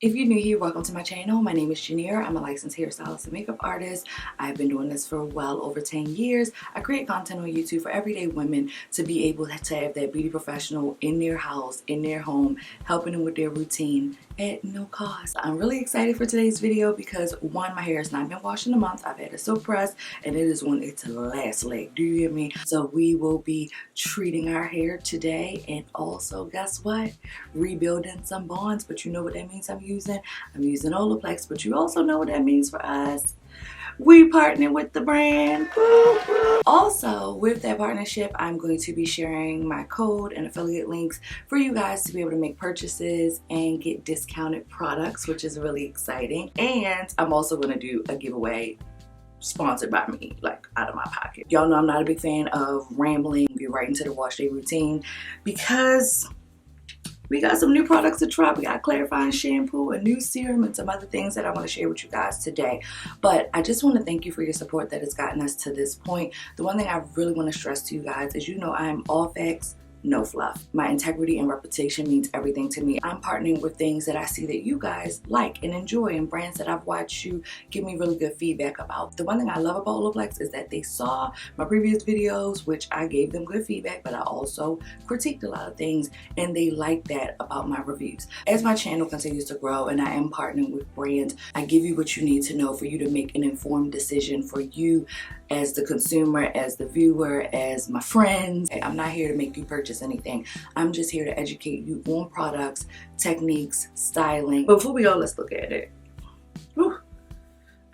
If you're new here, welcome to my channel. My name is Janera. I'm a licensed hairstylist and makeup artist. I've been doing this for well over 10 years. I create content on YouTube for everyday women to be able to have that beauty professional in their house, in their home, helping them with their routine at no cost. I'm really excited for today's video because one, my hair has not been washed in a month. I've had a soap press and it is on its last leg. Do you hear me? So we will be treating our hair today, and also guess what? Rebuilding some bonds. But you know what that means I'm using Olaplex, but you also know what that means for us. We partner with the brand. Woo, woo. Also, with that partnership, I'm going to be sharing my code and affiliate links for you guys to be able to make purchases and get discounted products, which is really exciting. And I'm also going to do a giveaway sponsored by me, like out of my pocket. Y'all know I'm not a big fan of rambling, get right into the wash day routine, because we got some new products to try. We got clarifying shampoo, a new serum, and some other things that I want to share with you guys today. But I just want to thank you for your support that has gotten us to this point. The one thing I really want to stress to you guys is, you know, I am all facts, no fluff. My integrity and reputation means everything to me. I'm partnering with things that I see that you guys like and enjoy, and brands that I've watched you give me really good feedback about. The one thing I love about Olaplex is that they saw my previous videos, which I gave them good feedback, but I also critiqued a lot of things, and they like that about my reviews. As my channel continues to grow and I am partnering with brands, I give you what you need to know for you to make an informed decision for you as the consumer, as the viewer, as my friends. I'm not here to make you purchase anything. I'm just here to educate you on products, techniques, styling. Before we go, let's look at it. Whew.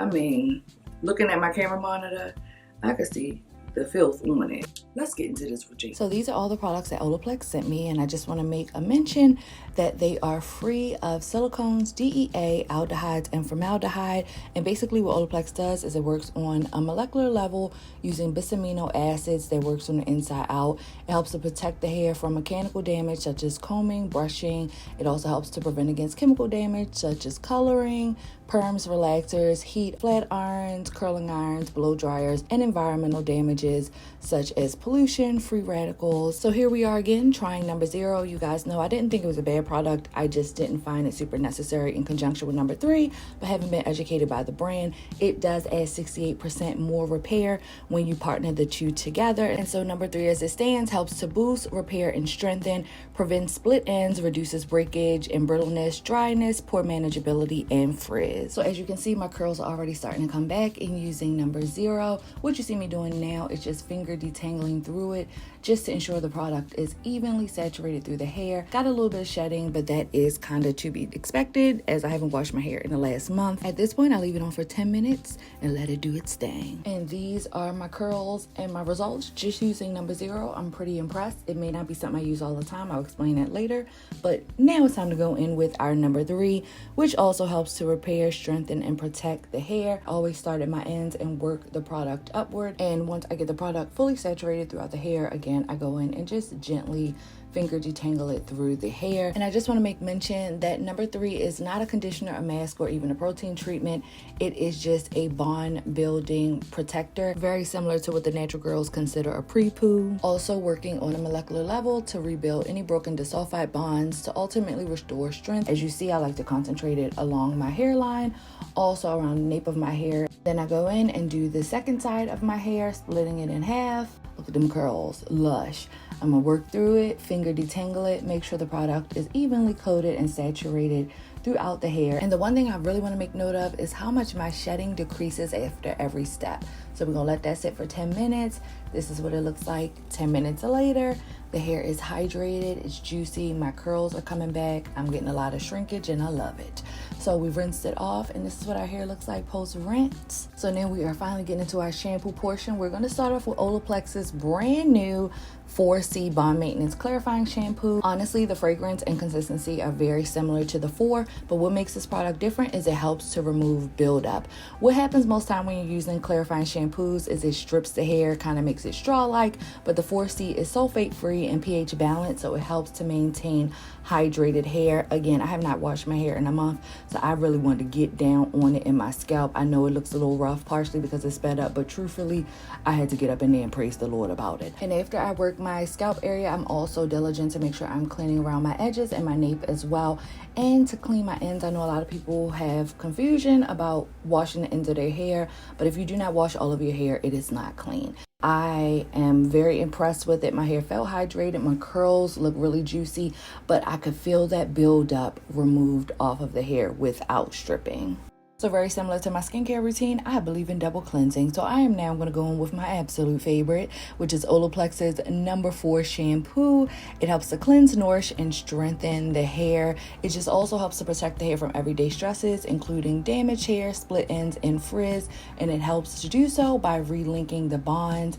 I mean, looking at my camera monitor, I can see the filth on it. Let's get into this routine. So these are all the products that Olaplex sent me, and I just want to make a mention that they are free of silicones, DEA, aldehydes, and formaldehyde. And basically what Olaplex does is it works on a molecular level using bisamino acids that works from the inside out. It helps to protect the hair from mechanical damage such as combing, brushing. It also helps to prevent against chemical damage such as coloring, perms, relaxers, heat, flat irons, curling irons, blow dryers, and environmental damages such as pollution, free radicals. So here we are again trying number 0. You guys know I didn't think it was a bad product. I just didn't find it super necessary in conjunction with number 3, but having been educated by the brand, it does add 68% more repair when you partner the two together. And so number 3, as it stands, helps to boost, repair, and strengthen, prevents split ends, reduces breakage and brittleness, dryness, poor manageability, and frizz. So as you can see, my curls are already starting to come back in using number 0. What you see me doing now is just finger detangling through it just to ensure the product is evenly saturated through the hair. Got a little bit of shedding, but that is kind of to be expected as I haven't washed my hair in the last month. At this point, I leave it on for 10 minutes and let it do its thing. And these are my curls and my results just using number 0. I'm pretty impressed. It may not be something I use all the time. I'll explain that later. But now it's time to go in with our number 3, which also helps to repair, strengthen, and protect the hair. I always start at my ends and work the product upward. And once I get the product fully saturated throughout the hair, again, I go in and just gently finger detangle it through the hair. And I just want to make mention that number 3 is not a conditioner, a mask, or even a protein treatment. It is just a bond building protector, very similar to what the natural girls consider a pre-poo. Also working on a molecular level to rebuild any broken disulfide bonds to ultimately restore strength. As you see, I like to concentrate it along my hairline, also around the nape of my hair. Then I go in and do the second side of my hair, splitting it in half. Look at them curls, lush. I'm gonna work through it, finger detangle it, make sure the product is evenly coated and saturated throughout the hair. And the one thing I really want to make note of is how much my shedding decreases after every step. So we're gonna let that sit for 10 minutes. This is what it looks like 10 minutes later. The hair is hydrated, it's juicy, my curls are coming back, I'm getting a lot of shrinkage, and I love it. So we've rinsed it off, and this is what our hair looks like post rinse. So now we are finally getting into our shampoo portion. We're gonna start off with Olaplex's brand new 4C Bond Maintenance Clarifying Shampoo. Honestly, the fragrance and consistency are very similar to the 4, but what makes this product different is it helps to remove buildup. What happens most time when you're using clarifying shampoo shampoos is it strips the hair, kind of makes it straw-like, but the 4C is sulfate-free and pH balanced, so it helps to maintain hydrated hair. Again, I have not washed my hair in a month, so I really wanted to get down on it in my scalp. I know it looks a little rough, partially because it's sped up, but truthfully, I had to get up in there and praise the Lord about it. And after I work my scalp area, I'm also diligent to make sure I'm cleaning around my edges and my nape as well, and to clean my ends. I know a lot of people have confusion about washing the ends of their hair, but if you do not wash all of your hair, it is not clean. I am very impressed with it. My hair felt hydrated. My curls look really juicy, but I could feel that buildup removed off of the hair without stripping. So very similar to my skincare routine, I believe in double cleansing. So I am now going to go in with my absolute favorite, which is Olaplex's No. 4 shampoo. It helps to cleanse, nourish, and strengthen the hair. It just also helps to protect the hair from everyday stresses, including damaged hair, split ends, and frizz. And it helps to do so by relinking the bond.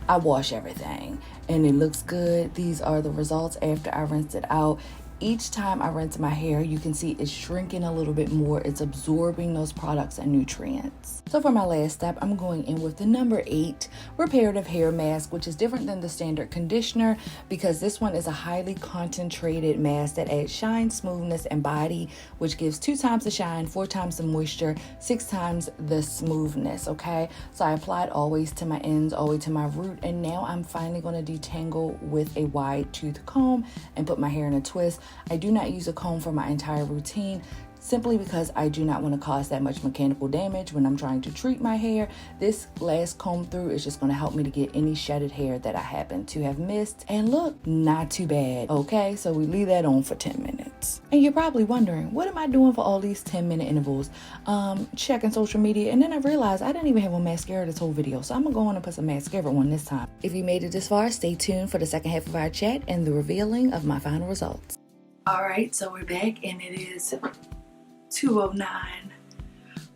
I wash everything and it looks good. These are the results after I rinsed it out. Each time I rinse my hair, you can see it's shrinking a little bit more. It's absorbing those products and nutrients. So for my last step, I'm going in with the No. 8 reparative hair mask, which is different than the standard conditioner because this one is a highly concentrated mask that adds shine, smoothness, and body, which gives 2 times the shine, 4 times the moisture, 6 times the smoothness, okay? So I applied always to my ends, all the way to my root, and now I'm finally going to detangle with a wide tooth comb and put my hair in a twist. I do not use a comb for my entire routine simply because I do not want to cause that much mechanical damage when I'm trying to treat my hair. This last comb through is just going to help me to get any shedded hair that I happen to have missed. And look, not too bad. Okay, so we leave that on for 10 minutes. And you're probably wondering, what am I doing for all these 10-minute intervals? Checking social media, and then I realized I didn't even have on mascara this whole video, so I'm gonna go on and put some mascara on this time. If you made it this far, stay tuned for the second half of our chat and the revealing of my final results. All right, so we're back and it is 2:09.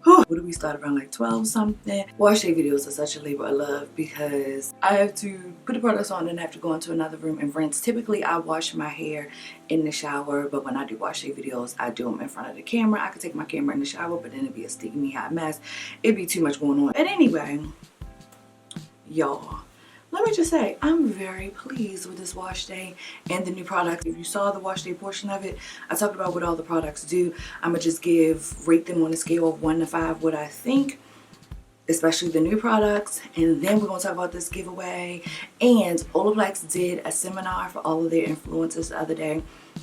What do we start around like 12 something? Wash day videos are such a labor of love because I have to put the products on and have to go into another room and rinse. Typically I wash my hair in the shower, but when I do wash day videos, I do them in front of the camera. I could take my camera in the shower, but then it'd be a steamy hot mess. It'd be too much going on. But anyway, y'all, let me just say, I'm very pleased with this wash day and the new product. If you saw the wash day portion of it, I talked about what all the products do. I'm going to just rate them on a scale of 1 to 5 what I think, especially the new products. And then we're going to talk about this giveaway. And Olaplex did a seminar for all of their influencers the other day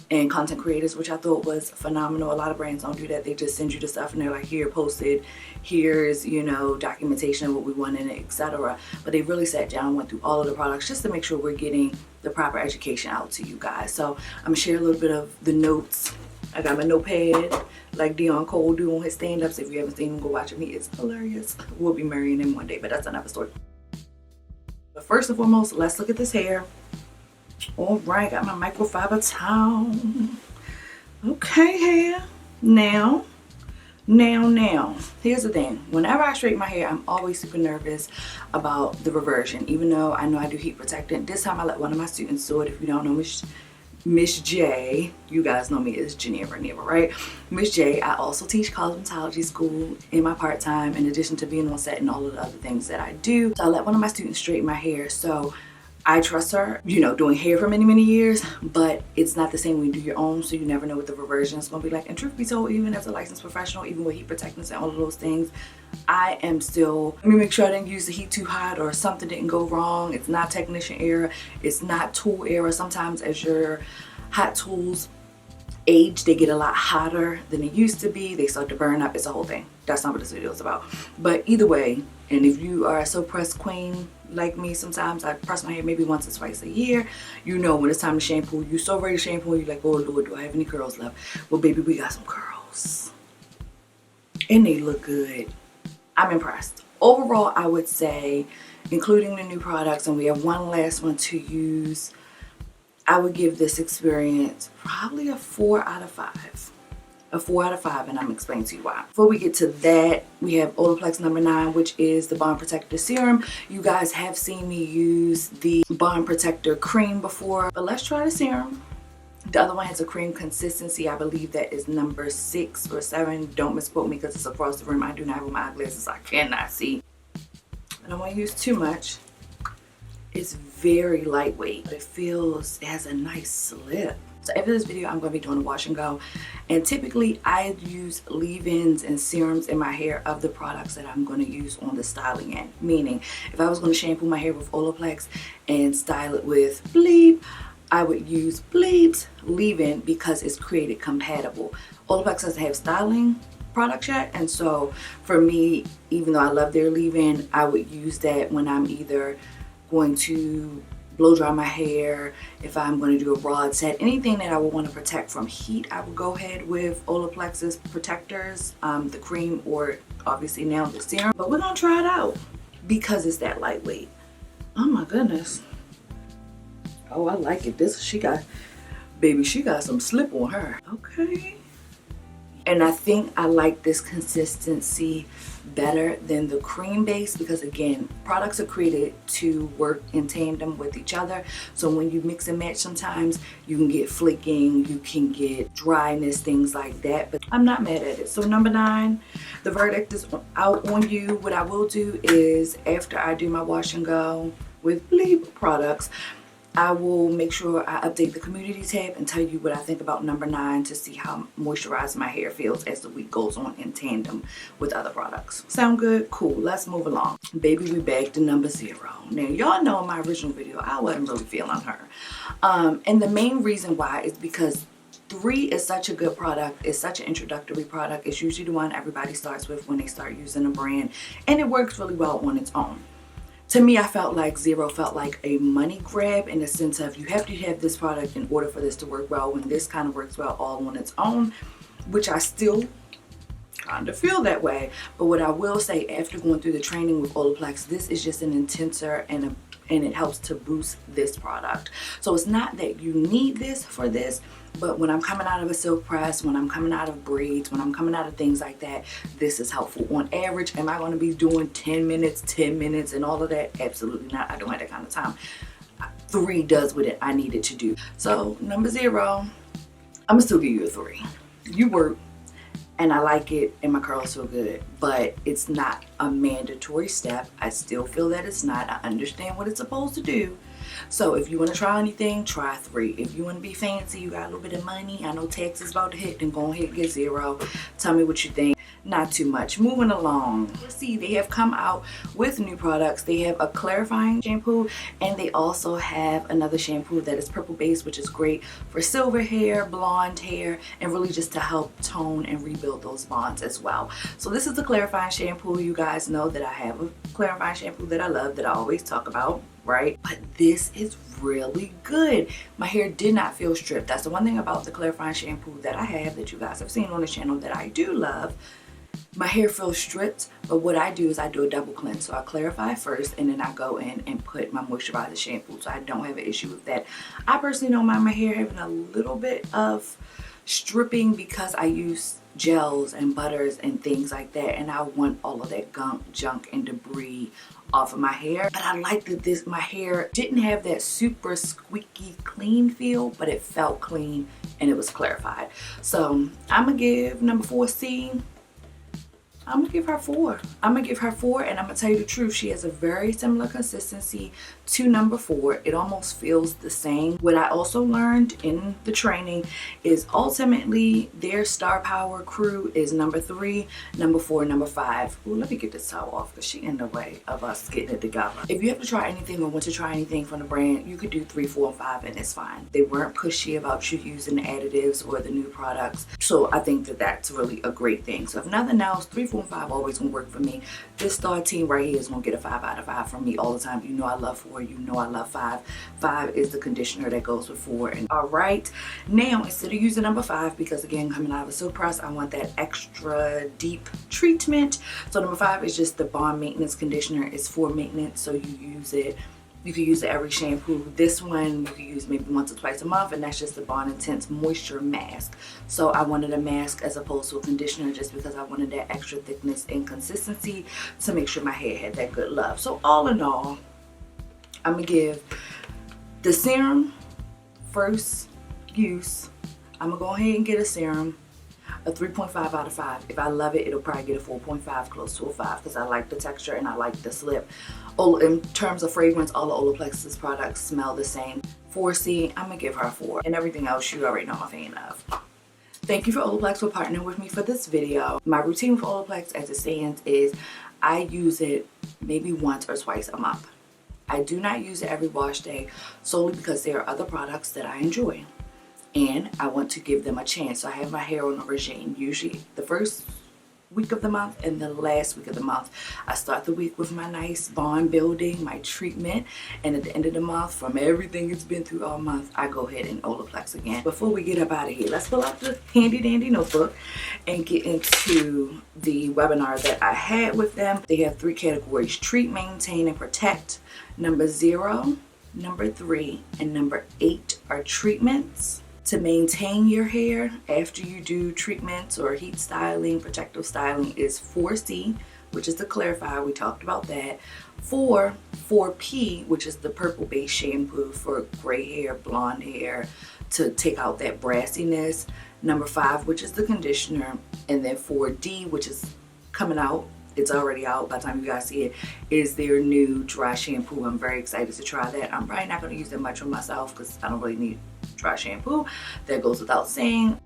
and content creators, which I thought was phenomenal. A lot of brands don't do that. They just send you the stuff and they're like, here, posted, here's, you know, documentation of what we want in it, etc. But they really sat down and went through all of the products just to make sure we're getting the proper education out to you guys. So I'm gonna share a little bit of the notes. I got my notepad like Dion Cole do on his stand-ups. If you haven't seen him, go watch him. He is hilarious. We'll be marrying him one day, but that's another story. But first and foremost, let's look at this hair. All right, got my microfiber towel. Okay, hair. Now, here's the thing. Whenever I straighten my hair, I'm always super nervous about the reversion, even though I know I do heat protectant. This time I let one of my students do it. If you don't know Miss J, you guys know me as Janera, right? Miss J, I also teach cosmetology school in my part-time, in addition to being on set and all of the other things that I do. So I let one of my students straighten my hair. So I trust her, you know, doing hair for many, many years, but it's not the same when you do your own, so you never know what the reversion is going to be like. And truth be told, even as a licensed professional, even with heat protectants and all of those things, I am still, let me make sure I didn't use the heat too hot or something didn't go wrong. It's not technician error. It's not tool error. Sometimes as your hot tools age, they get a lot hotter than they used to be. They start to burn up. It's a whole thing. That's not what this video is about. But either way, and if you are a so pressed queen like me, sometimes I press my hair maybe once or twice a year. You know when it's time to shampoo, you're so ready to shampoo, you're like, oh Lord, do I have any curls left? Well, baby, we got some curls. And they look good. I'm impressed. Overall, I would say, including the new products, and we have one last one to use, I would give this experience probably a 4 out of 5. A 4 out of 5, and I'm explaining to you why. Before we get to that, we have Olaplex No. 9, which is the Bond Protector Serum. You guys have seen me use the Bond Protector Cream before, but let's try the serum. The other one has a cream consistency. I believe that is No. 6 or 7. Don't misquote me because it's across the room. I do not have my eyeglasses. I cannot see. I don't want to use too much. It's very lightweight, but it has a nice slip. So after this video, I'm going to be doing a wash and go. And typically, I use leave-ins and serums in my hair of the products that I'm going to use on the styling end. Meaning, if I was going to shampoo my hair with Olaplex and style it with Bleep, I would use Bleep's leave-in because it's created compatible. Olaplex doesn't have styling products yet, and so for me, even though I love their leave-in, I would use that when I'm either going to blow dry my hair, if I'm going to do a rod set, anything that I would want to protect from heat, I would go ahead with Olaplex's protectors, the cream, or obviously now the serum. But we're going to try it out because it's that lightweight. Oh my goodness. Oh, I like it. She got some slip on her. Okay. And I think I like this consistency better than the cream base because, again, products are created to work in tandem with each other. So when you mix and match, sometimes you can get flaking, you can get dryness, things like that. But I'm not mad at it. So number 9, the verdict is out on you. What I will do is after I do my wash and go with Bleep products, I will make sure I update the community tab and tell you what I think about number 9 to see how moisturized my hair feels as the week goes on in tandem with other products. Sound good? Cool. Let's move along. Baby, we back to number 0. Now, y'all know in my original video, I wasn't really feeling her. And the main reason why is because 3 is such a good product. It's such an introductory product. It's usually the one everybody starts with when they start using a brand, and it works really well on its own. To me, I felt like 0 felt like a money grab in the sense of you have to have this product in order for this to work well, when this kind of works well all on its own, which I still kind of feel that way. But what I will say, after going through the training with Olaplex, this is just an intenser and it helps to boost this product. So it's not that you need this for this, but when I'm coming out of a silk press, when I'm coming out of braids, when I'm coming out of things like that, this is helpful. On average, am I going to be doing 10 minutes and all of that? Absolutely not. I don't have that kind of time. 3 does what I need it to do. So number 0, I'm gonna still give you a 3. You work, and I like it, and my curls feel good, but it's not a mandatory step. I still feel that it's not. I understand what it's supposed to do. So if you want to try anything, try 3. If you want to be fancy, you got a little bit of money, I know tax is about to hit, then go ahead and get 0. Tell me what you think. Not too much. Moving along. Let's see, they have come out with new products. They have a clarifying shampoo, and they also have another shampoo that is purple based, which is great for silver hair, blonde hair, and really just to help tone and rebuild those bonds as well. So this is the clarifying shampoo. You guys know that I have a clarifying shampoo that I love, that I always talk about, right? But this is really good. My hair did not feel stripped. That's the one thing about the clarifying shampoo that I have, that you guys have seen on the channel, that I do love. My hair feels stripped, but what I do is I do a double cleanse. So I clarify first, and then I go in and put my moisturizer shampoo, so I don't have an issue with that. I personally don't mind my hair having a little bit of stripping because I use gels and butters and things like that, and I want all of that gunk, junk, and debris off of my hair. But I like that my hair didn't have that super squeaky clean feel, but it felt clean and it was clarified. So I'm gonna give number 4C, I'm gonna give her 4. I'm gonna give her 4, and I'm gonna tell you the truth, she has a very similar consistency to number 4. It almost feels the same. What I also learned in the training is ultimately their star power crew is number 3, number 4, number 5. Ooh, let me get this towel off because she's in the way of us getting it together. If you have to try anything or want to try anything from the brand, you could do 3, 4, and 5, and it's fine. They weren't pushy about you using the additives or the new products, so I think that that's really a great thing. So if nothing else, 3, 4, and 5 always gonna work for me. This star team right here is gonna get a 5 out of 5 from me all the time. You know I love 4, you know I love 5. 5 is the conditioner that goes with 4. And all right, now instead of using number 5, because again, coming out of a silk press, I want that extra deep treatment. So number 5 is just the bond maintenance conditioner. It's for maintenance, so you use it. You can use it every shampoo. This one you can use maybe once or twice a month, and that's just the Bond Intense Moisture Mask. So I wanted a mask as opposed to a conditioner just because I wanted that extra thickness and consistency to make sure my hair had that good love. So all in all, I'm gonna give the serum first use. I'm gonna go ahead and get a serum. a 3.5 out of 5. If I love it, it'll probably get a 4.5, close to a 5, because I like the texture and I like the slip. In terms of fragrance, all of Olaplex's products smell the same. 4C, I'm gonna give her a 4. And everything else you already know I'm a fan of. Thank you for Olaplex for partnering with me for this video. My routine with Olaplex as it stands is I use it maybe once or twice a month. I do not use it every wash day solely because there are other products that I enjoy and I want to give them a chance. So I have my hair on a regime, usually the first week of the month and the last week of the month. I start the week with my nice bond building, my treatment, and at the end of the month, from everything it's been through all month, I go ahead and Olaplex again. Before we get up out of here, let's pull out the handy dandy notebook and get into the webinar that I had with them. They have 3 categories: treat, maintain, and protect. Number 0, number 3, and number 8 are treatments. To maintain your hair after you do treatments or heat styling, protective styling is 4C, which is the clarify. We talked about that. 4P, which is the purple based shampoo for gray hair, blonde hair, to take out that brassiness. Number 5, which is the conditioner. And then 4D, which is coming out. It's already out by the time you guys see it, is their new dry shampoo. I'm very excited to try that. I'm probably not going to use it much on myself because I don't really need dry shampoo. That goes without saying.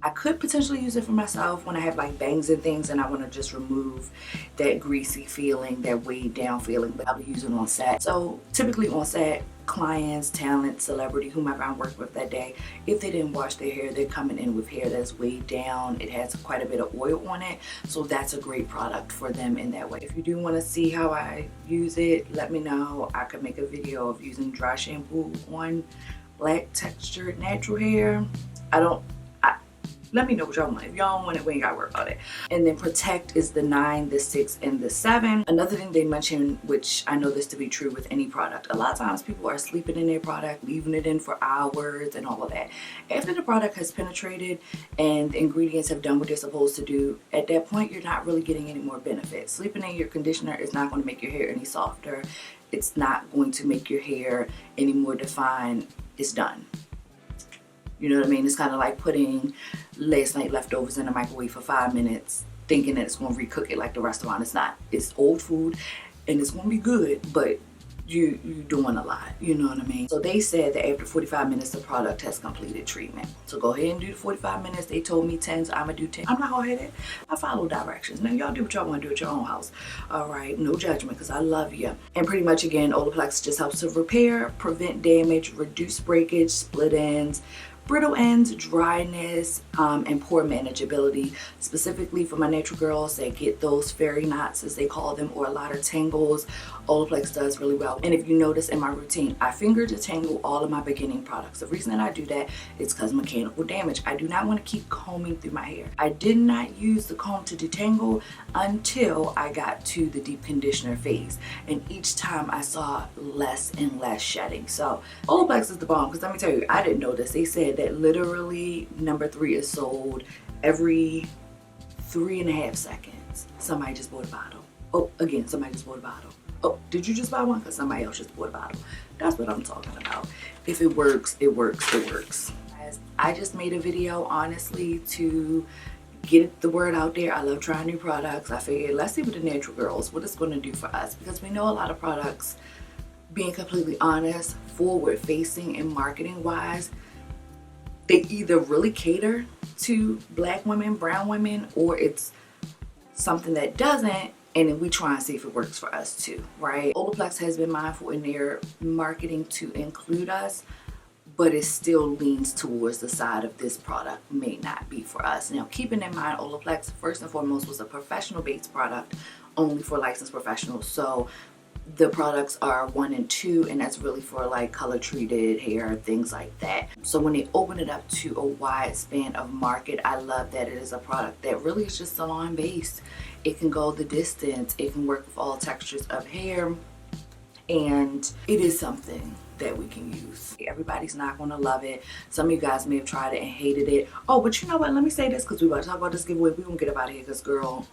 I could potentially use it for myself when I have like bangs and things and I want to just remove that greasy feeling, that weighed down feeling, but I'll be using it on set. So typically on set, clients, talent, celebrity, whomever I work with that day, if they didn't wash their hair, they're coming in with hair that's weighed down. It has quite a bit of oil on it, so that's a great product for them in that way. If you do want to see how I use it, let me know. I could make a video of using dry shampoo on black textured natural hair. Let me know what y'all want. If y'all want it, we ain't gotta worry about it. And then protect is the 9, the 6, and the 7. Another thing they mentioned, which I know this to be true with any product, a lot of times people are sleeping in their product, leaving it in for hours and all of that. After the product has penetrated and the ingredients have done what they're supposed to do, at that point you're not really getting any more benefit. Sleeping in your conditioner is not going to make your hair any softer. It's not going to make your hair any more defined. It's done. You know what I mean? It's kind of like putting last night leftovers in the microwave for 5 minutes thinking that it's going to recook it like the restaurant. It's not. It's old food and it's going to be good, but you're doing a lot. You know what I mean? So they said that after 45 minutes the product has completed treatment. So go ahead and do the 45 minutes. They told me 10, so I'm going to do 10. I'm not hard-headed. I follow directions. Now y'all do what y'all want to do at your own house. All right? No judgment because I love you. And pretty much again, Olaplex just helps to repair, prevent damage, reduce breakage, split ends, brittle ends, dryness, and pore manageability. Specifically for my natural girls that get those fairy knots as they call them, or a lot of tangles, Olaplex does really well. And if you notice in my routine, I finger detangle all of my beginning products. The reason that I do that is because mechanical damage. I do not want to keep combing through my hair. I did not use the comb to detangle until I got to the deep conditioner phase, and each time I saw less and less shedding. So Olaplex is the bomb, because let me tell you, I didn't know this. They said that literally number 3 is sold every 3.5 seconds. Somebody just bought a bottle. Oh, again, somebody just bought a bottle. Oh, did you just buy one? Because somebody else just bought a bottle. That's what I'm talking about. If it works, it works, it works. I just made a video, honestly, to get the word out there. I love trying new products. I figured, let's see what the natural girls, what it's going to do for us. Because we know a lot of products, being completely honest, forward facing and marketing wise, they either really cater to black women, brown women, or it's something that doesn't, and then we try and see if it works for us too, right? Olaplex has been mindful in their marketing to include us, but it still leans towards the side of this product may not be for us. Now, keeping in mind, Olaplex first and foremost was a professional based product only for licensed professionals. So the products are 1 and 2, and that's really for like color treated hair, things like that. So when they open it up to a wide span of market, I love that it is a product that really is just salon based. It can go the distance. It can work with all textures of hair, and it is something that we can use. Everybody's not going to love it. Some of you guys may have tried it and hated it. Oh, but you know what? Let me say this, because we about to talk about this giveaway. We're going to get up out of here because, girl,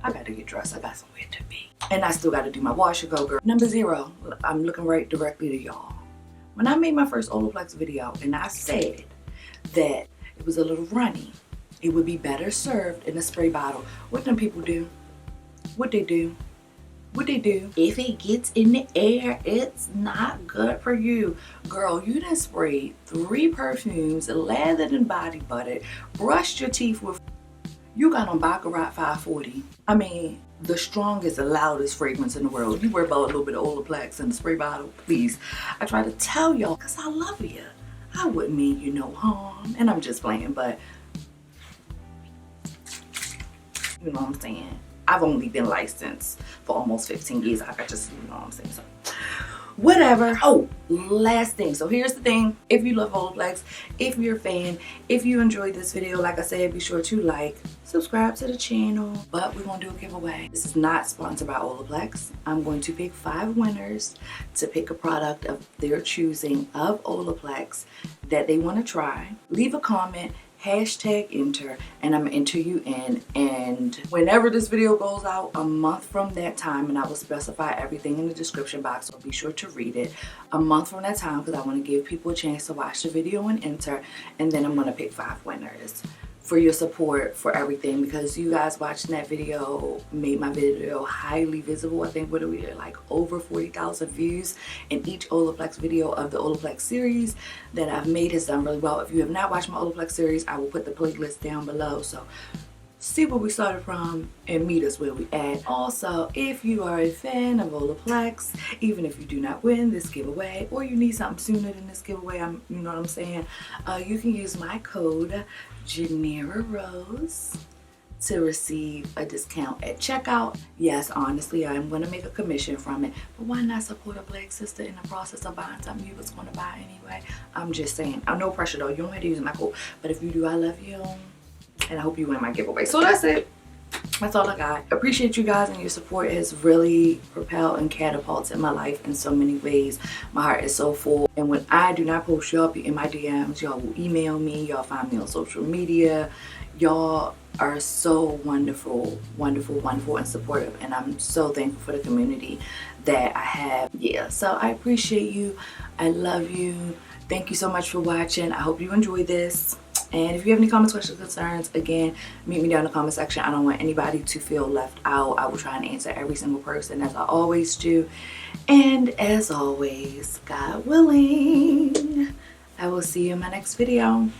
I got to get dressed. I got somewhere to be. And I still got to do my wash and go, girl. Number 0, I'm looking right directly to y'all. When I made my first Olaplex video and I said that it was a little runny it would be better served in a spray bottle. What them people do? What they do? What they do? If it gets in the air, it's not good for you. Girl, you done sprayed 3 perfumes, lathered and body buttered, brushed your teeth with, you got on Baccarat 540. I mean, the strongest and loudest fragrance in the world. You worry about a little bit of Olaplex in the spray bottle, please. I try to tell y'all, because I love you. I wouldn't mean you no harm. And I'm just playing, but you know what I'm saying? I've only been licensed for almost 15 years. I just, you know what I'm saying? So, whatever. Oh, last thing. So here's the thing. If you love Olaplex, if you're a fan, if you enjoyed this video, like I said, be sure to like, subscribe to the channel. But we're going to do a giveaway. This is not sponsored by Olaplex. I'm going to pick 5 winners to pick a product of their choosing of Olaplex that they want to try. Leave a comment. Hashtag enter, and I'm gonna enter you in, and whenever this video goes out, a month from that time, and I will specify everything in the description box, so be sure to read it, a month from that time, because I want to give people a chance to watch the video and enter, and then I'm going to pick 5 winners for your support for everything, because you guys watching that video made my video highly visible. I think, what are we at, like over 40,000 views, and each Olaplex video of the Olaplex series that I've made has done really well. If you have not watched my Olaplex series, I will put the playlist down below, so see where we started from and meet us where we at. Also, if you are a fan of Olaplex, even if you do not win this giveaway, or you need something sooner than this giveaway, you know what I'm saying, you can use my code JANERAROSE to receive a discount at checkout. Yes, honestly, I'm going to make a commission from it, but why not support a black sister in the process of buying something you was going to buy anyway? I'm just saying. I'm no pressure though. You don't have to use my code, but if you do, I love you, and I hope you win my giveaway. So that's it. That's all I got. Appreciate you guys, and your support has really propelled and catapulted my life in so many ways. My heart is so full, and when I do not post, y'all be in my DMs, y'all will email me, y'all find me on social media. Y'all are so wonderful, wonderful, wonderful, and supportive, and I'm so thankful for the community that I have. Yeah, so I appreciate you. I love you. Thank you so much for watching. I hope you enjoyed this. And if you have any comments, questions, concerns, again, meet me down in the comment section. I don't want anybody to feel left out. I will try and answer every single person, as I always do. And as always, God willing, I will see you in my next video.